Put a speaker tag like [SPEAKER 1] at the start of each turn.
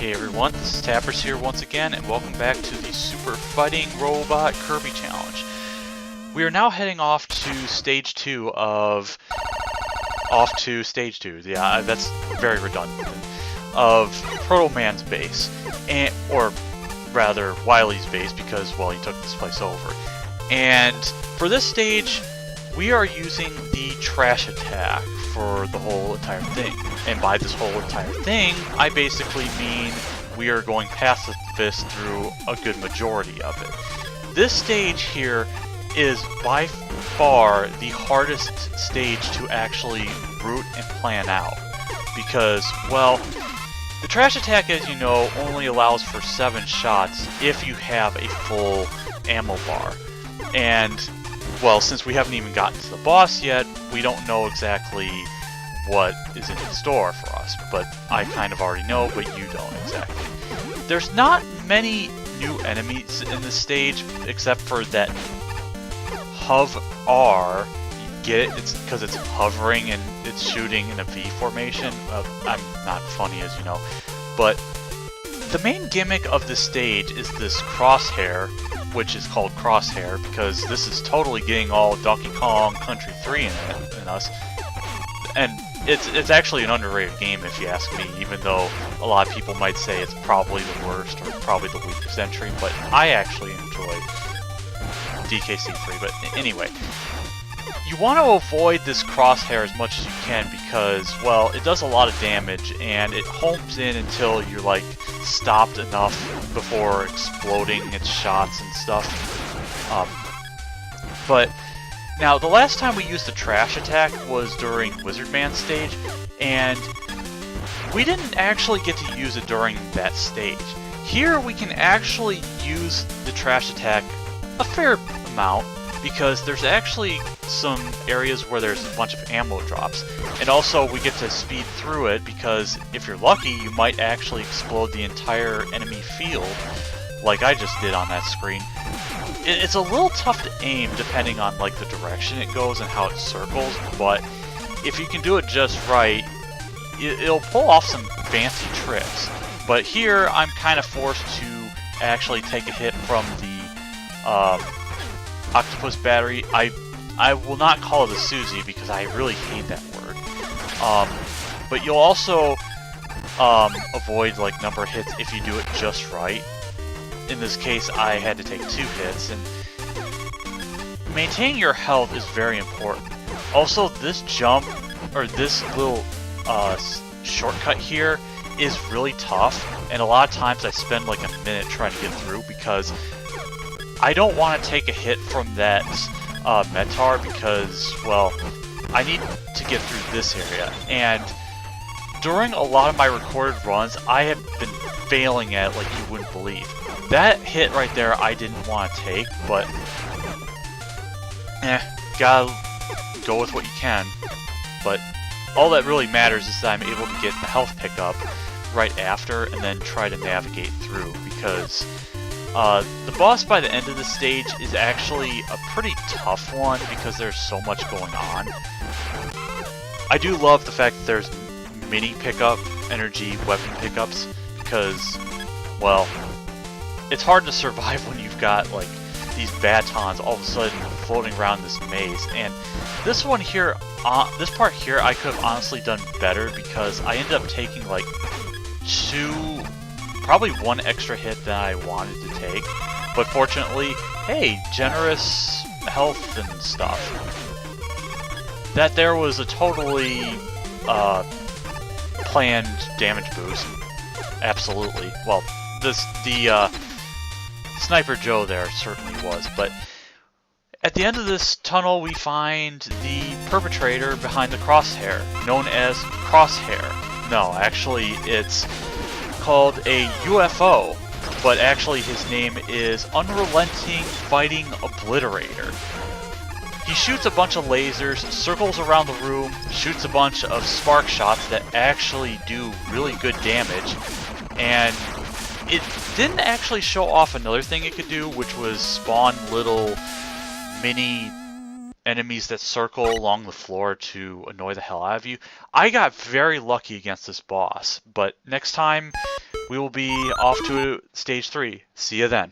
[SPEAKER 1] Hey everyone, this is Tappers here once again, and welcome back to the Super Fighting Robot Kirby Challenge. We are now heading off to Stage 2 of... yeah, that's very redundant. Of Proto Man's base, or rather, Wily's base, because, well, he took this place over. And for this stage, we are using the trash attack for the whole entire thing. And by this whole entire thing, I basically mean we are going past the fist through a good majority of it. This stage here is by far the hardest stage to actually route and plan out. Because, well, the trash attack, as you know, only allows for 7 shots if you have a full ammo bar. And, well, since we haven't even gotten to the boss yet, we don't know exactly what is in store for us. But I kind of already know, but you don't exactly. There's not many new enemies in this stage, except for that Hov R. You get it? It's because it's hovering and it's shooting in a V formation. I'm not funny, as you know. But the main gimmick of this stage is this crosshair, which is called Crosshair because this is totally getting all Donkey Kong Country 3 in us. And it's actually an underrated game if you ask me, even though a lot of people might say it's probably the worst or probably the weakest entry, but I actually enjoy DKC3. But anyway, you want to avoid this crosshair as much as you can because, well, it does a lot of damage and it homes in until you're like stopped enough before exploding its shots and stuff. But now the last time we used the trash attack was during Wizard Man stage, and we didn't actually get to use it during that stage. Here we can actually use the trash attack a fair amount because there's actually some areas where there's a bunch of ammo drops. And also we get to speed through it because if you're lucky, you might actually explode the entire enemy field like I just did on that screen. It's a little tough to aim depending on like the direction it goes and how it circles, but if you can do it just right, it'll pull off some fancy tricks. But here I'm kind of forced to actually take a hit from the octopus battery. I will not call it a Susie because I really hate that word. But you'll also avoid like number of hits if you do it just right. In this case, I had to take 2 hits, and maintaining your health is very important. Also, this jump, or this little shortcut here, is really tough, and a lot of times I spend like a minute trying to get through because I don't want to take a hit from that Metar because, well, I need to get through this area. And during a lot of my recorded runs, I have been failing at it like you wouldn't believe. That hit right there I didn't want to take, but gotta go with what you can. But all that really matters is that I'm able to get the health pickup right after and then try to navigate through because the boss by the end of the stage is actually a pretty tough one because there's so much going on. I do love the fact that there's mini pickup, energy, weapon pickups, because, well, it's hard to survive when you've got like these batons all of a sudden floating around this maze. And this one here, this part here, I could have honestly done better because I ended up taking like probably 1 extra hit than I wanted to take. But fortunately, hey, generous health and stuff. That there was a totally planned damage boost. Absolutely. Well, the Sniper Joe there certainly was, but at the end of this tunnel we find the perpetrator behind the crosshair, known as Crosshair. No, actually it's called a UFO, but actually his name is Unrelenting Fighting Obliterator. He shoots a bunch of lasers, circles around the room, shoots a bunch of spark shots that actually do really good damage, and it didn't actually show off another thing it could do, which was spawn little mini enemies that circle along the floor to annoy the hell out of you. I got very lucky against this boss, but next time we will be off to stage 3. See you then.